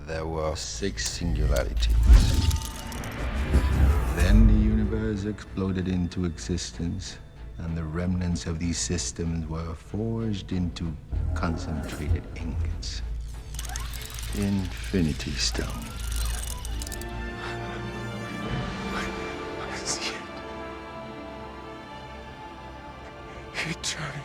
there were 6 singularities. Then the universe exploded into existence, and the remnants of these systems were forged into concentrated ingots. Infinity Stones. I see it. Eternity.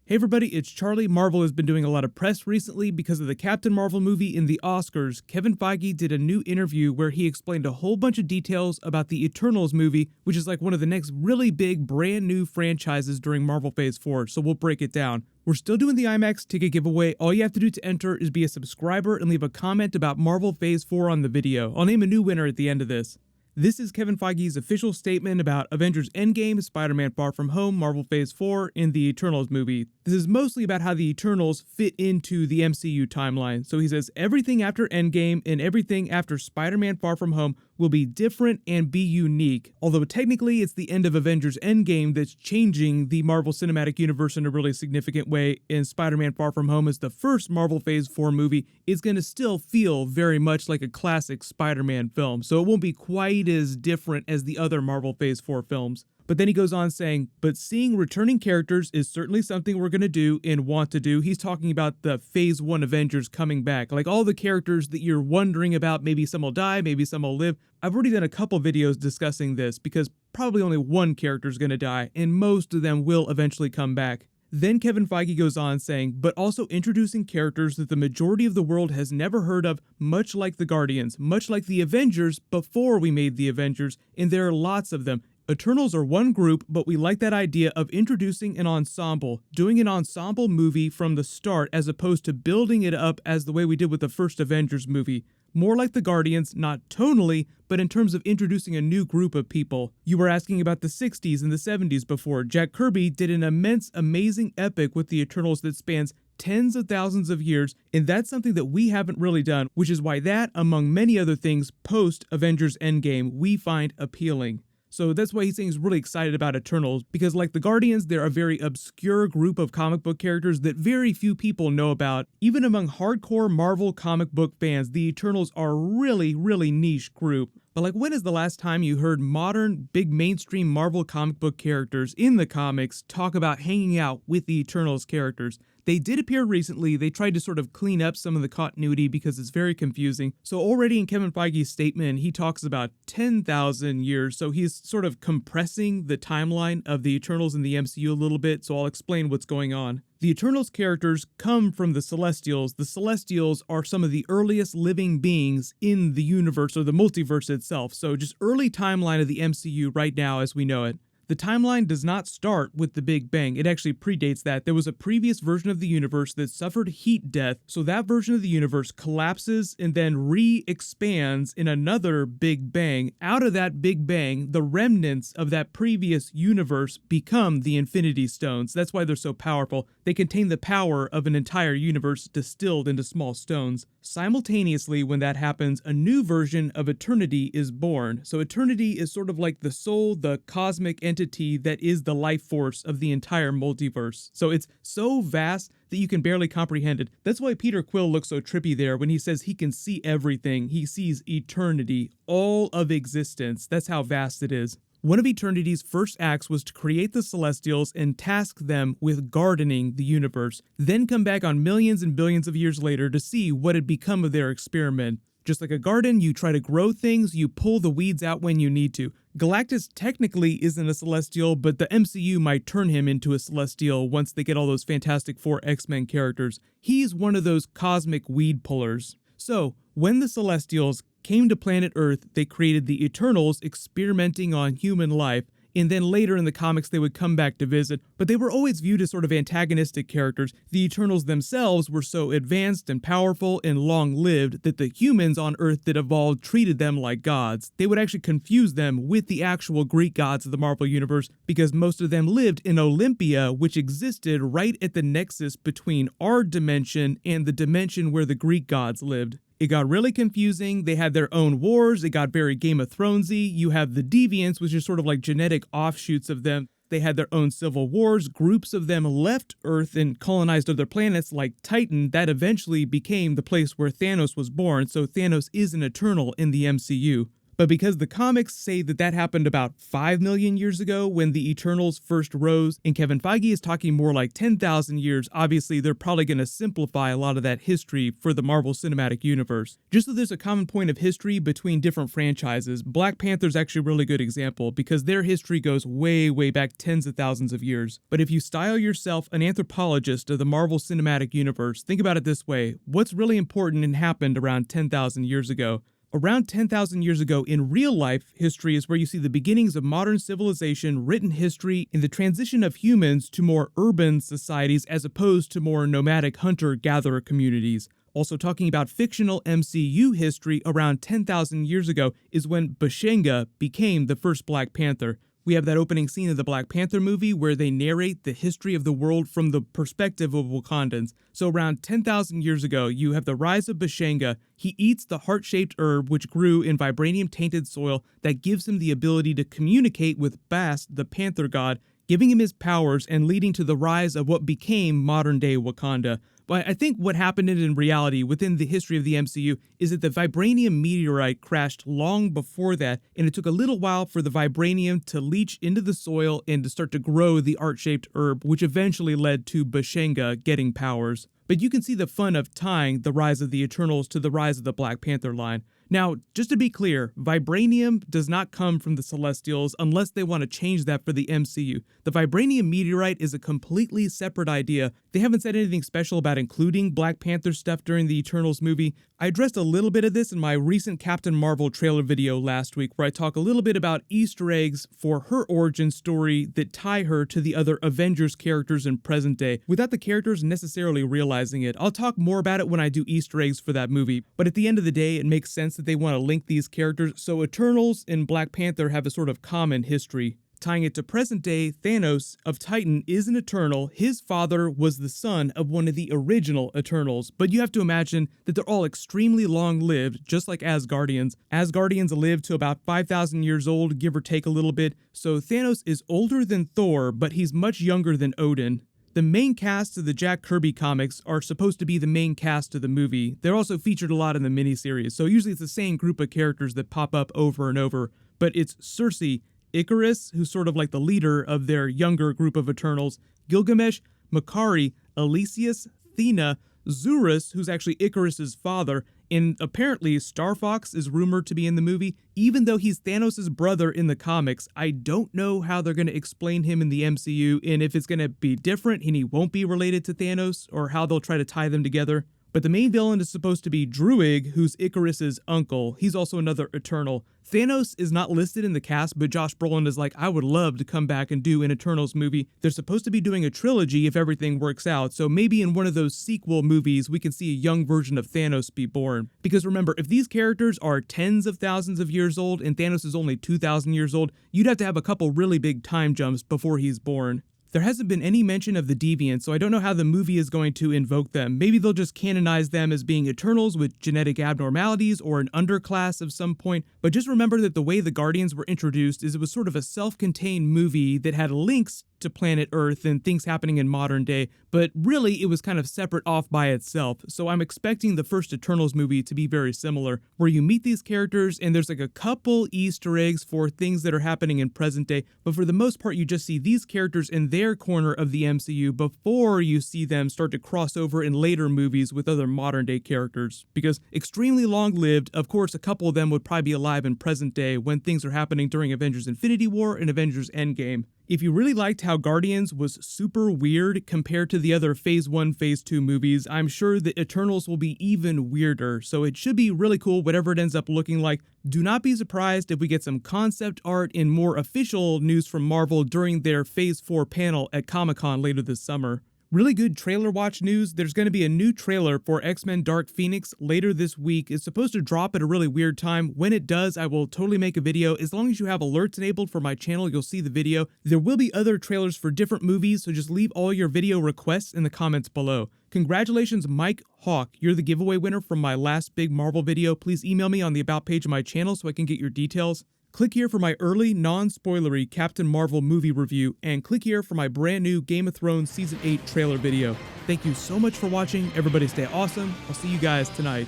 Hey everybody, it's Charlie. Marvel has been doing a lot of press recently because of the Captain Marvel movie in the Oscars. Kevin Feige did a new interview where he explained a whole bunch of details about the Eternals movie, which is like one of the next really big brand new franchises during Marvel Phase 4, so we'll break it down. We're still doing the IMAX ticket giveaway. All you have to do to enter is be a subscriber and leave a comment about Marvel Phase 4 on the video. I'll name a new winner at the end of this. This is Kevin Feige's official statement about Avengers Endgame, Spider-Man Far From Home, Marvel Phase 4, and the Eternals movie. This is mostly about how the Eternals fit into the MCU timeline. So he says everything after Endgame and everything after Spider-Man Far From Home will be different and be unique. Although technically it's the end of Avengers Endgame that's changing the Marvel Cinematic Universe in a really significant way, and Spider-Man Far From Home is the first Marvel Phase 4 movie, it's going to still feel very much like a classic Spider-Man film. So it won't be quite as different as the other Marvel Phase 4 films. But then he goes on saying, but seeing returning characters is certainly something we're going to do and want to do. He's talking about the Phase 1 Avengers coming back. Like all the characters that you're wondering about, maybe some will die, maybe some will live. I've already done a couple videos discussing this because probably only one character is going to die and most of them will eventually come back. Then Kevin Feige goes on saying, but also introducing characters that the majority of the world has never heard of, much like the Guardians, much like the Avengers before we made the Avengers, and there are lots of them. Eternals are one group, but we like that idea of introducing an ensemble, doing an ensemble movie from the start as opposed to building it up as the way we did with the first Avengers movie. More like the Guardians, not tonally, but in terms of introducing a new group of people. You were asking about the 60s and the 70s before. Jack Kirby did an immense, amazing epic with the Eternals that spans tens of thousands of years, and that's something that we haven't really done, which is why that, among many other things, post-Avengers Endgame, we find appealing. So that's why he's saying he's really excited about Eternals, because like the Guardians, they're a very obscure group of comic book characters that very few people know about. Even among hardcore Marvel comic book fans, the Eternals are a really niche group. But like, when is the last time you heard modern, big mainstream Marvel comic book characters in the comics talk about hanging out with the Eternals characters? They did appear recently. They tried to sort of clean up some of the continuity because it's very confusing. So already in Kevin Feige's statement, he talks about 10,000 years. So he's sort of compressing the timeline of the Eternals in the MCU a little bit. So I'll explain what's going on. The Eternals characters come from the Celestials. The Celestials are some of the earliest living beings in the universe or the multiverse itself. So just early timeline of the MCU right now as we know it. The timeline does not start with the Big Bang. It actually predates that. There was a previous version of the universe that suffered heat death, so that version of the universe collapses and then re-expands in another Big Bang. Out of that Big Bang, the remnants of that previous universe become the Infinity Stones. That's why they're so powerful. They contain the power of an entire universe distilled into small stones. Simultaneously, when that happens, a new version of Eternity is born. So Eternity is sort of like the soul, the cosmic entity that is the life force of the entire multiverse. So it's so vast that you can barely comprehend it. That's why Peter Quill looks so trippy there when he says he can see everything. He sees eternity, all of existence. That's how vast it is. One of Eternity's first acts was to create the Celestials and task them with gardening the universe, then come back on millions and billions of years later to see what had become of their experiment. Just like a garden, you try to grow things, you pull the weeds out when you need to. Galactus technically isn't a Celestial, but the MCU might turn him into a Celestial once they get all those Fantastic Four X-Men characters. He's one of those cosmic weed pullers. So, when the Celestials came to planet Earth, they created the Eternals experimenting on human life, and then later in the comics they would come back to visit, but they were always viewed as sort of antagonistic characters. The Eternals themselves were so advanced and powerful and long-lived that the humans on Earth that evolved treated them like gods. They would actually confuse them with the actual Greek gods of the Marvel Universe because most of them lived in Olympia, which existed right at the nexus between our dimension and the dimension where the Greek gods lived. It got really confusing. They had their own wars. It got very Game of Thronesy. You have the Deviants, which are sort of like genetic offshoots of them. They had their own civil wars. Groups of them left Earth and colonized other planets like Titan. That eventually became the place where Thanos was born, so Thanos is an Eternal in the MCU. But because the comics say that that happened about 5 million years ago when the Eternals first rose, and Kevin Feige is talking more like 10,000 years, obviously they're probably going to simplify a lot of that history for the Marvel Cinematic Universe. Just so there's a common point of history between different franchises, Black Panther's actually a really good example because their history goes way, way back tens of thousands of years. But if you style yourself an anthropologist of the Marvel Cinematic Universe, think about it this way: what's really important and happened around 10,000 years ago? Around 10,000 years ago, in real life history is where you see the beginnings of modern civilization, written history, and the transition of humans to more urban societies as opposed to more nomadic hunter-gatherer communities. Also talking about fictional MCU history, around 10,000 years ago is when Bashenga became the first Black Panther. We have that opening scene of the Black Panther movie where they narrate the history of the world from the perspective of Wakandans. So around 10,000 years ago, you have the rise of Bashenga. He eats the heart-shaped herb which grew in vibranium-tainted soil that gives him the ability to communicate with Bast, the Panther god, giving him his powers and leading to the rise of what became modern-day Wakanda. But I think what happened in reality within the history of the MCU is that the vibranium meteorite crashed long before that, and it took a little while for the vibranium to leach into the soil and to start to grow the heart-shaped herb, which eventually led to Bashenga getting powers. But you can see the fun of tying the rise of the Eternals to the rise of the Black Panther line. Now, just to be clear, vibranium does not come from the Celestials unless they want to change that for the MCU. The vibranium meteorite is a completely separate idea. They haven't said anything special about including Black Panther stuff during the Eternals movie. I addressed a little bit of this in my recent Captain Marvel trailer video last week, where I talk a little bit about Easter eggs for her origin story that tie her to the other Avengers characters in present day, without the characters necessarily realizing it. I'll talk more about it when I do Easter eggs for that movie, but at the end of the day, it makes sense that they want to link these characters, so Eternals and Black Panther have a sort of common history. Tying it to present day, Thanos of Titan is an Eternal. His father was the son of one of the original Eternals, but you have to imagine that they're all extremely long-lived, just like Asgardians. Asgardians live to about 5,000 years old, give or take a little bit, so Thanos is older than Thor, but he's much younger than Odin. The main cast of the Jack Kirby comics are supposed to be the main cast of the movie. They're also featured a lot in the miniseries, so usually it's the same group of characters that pop up over and over, but it's Cersei, Icarus, who's sort of like the leader of their younger group of Eternals, Gilgamesh, Makari, Elysius, Thena, Zurus, who's actually Icarus's father, and apparently Star Fox is rumored to be in the movie. Even though he's Thanos' brother in the comics, I don't know how they're going to explain him in the MCU, and if it's going to be different and he won't be related to Thanos, or how they'll try to tie them together. But the main villain is supposed to be Druig, who's Icarus's uncle. He's also another Eternal. Thanos is not listed in the cast, but Josh Brolin is like, I would love to come back and do an Eternals movie. They're supposed to be doing a trilogy if everything works out, so maybe in one of those sequel movies we can see a young version of Thanos be born. Because remember, if these characters are tens of thousands of years old and Thanos is only 2,000 years old, you'd have to have a couple really big time jumps before he's born. There hasn't been any mention of the Deviants, so I don't know how the movie is going to invoke them. Maybe they'll just canonize them as being Eternals with genetic abnormalities or an underclass of some point, but just remember that the way the Guardians were introduced is it was sort of a self-contained movie that had links to planet Earth and things happening in modern day, but really it was kind of separate off by itself. So I'm expecting the first Eternals movie to be very similar, where you meet these characters and there's like a couple Easter eggs for things that are happening in present day, but for the most part you just see these characters in their corner of the MCU before you see them start to cross over in later movies with other modern day characters. Because extremely long-lived, of course a couple of them would probably be alive in present day when things are happening during Avengers Infinity War and Avengers Endgame. If you really liked how Guardians was super weird compared to the other Phase 1, Phase 2 movies, I'm sure that Eternals will be even weirder, so it should be really cool whatever it ends up looking like. Do not be surprised if we get some concept art and more official news from Marvel during their Phase 4 panel at Comic-Con later this summer. Really good trailer watch news. There's going to be a new trailer for X-Men Dark Phoenix later this week. It's supposed to drop at a really weird time. When it does, I will totally make a video. As long as you have alerts enabled for my channel, you'll see the video. There will be other trailers for different movies, so just leave all your video requests in the comments below. Congratulations, Mike Hawk. You're the giveaway winner from my last big Marvel video. Please email me on the About page of my channel so I can get your details. Click here for my early, non-spoilery Captain Marvel movie review, and click here for my brand new Game of Thrones Season 8 trailer video. Thank you so much for watching. Everybody stay awesome. I'll see you guys tonight.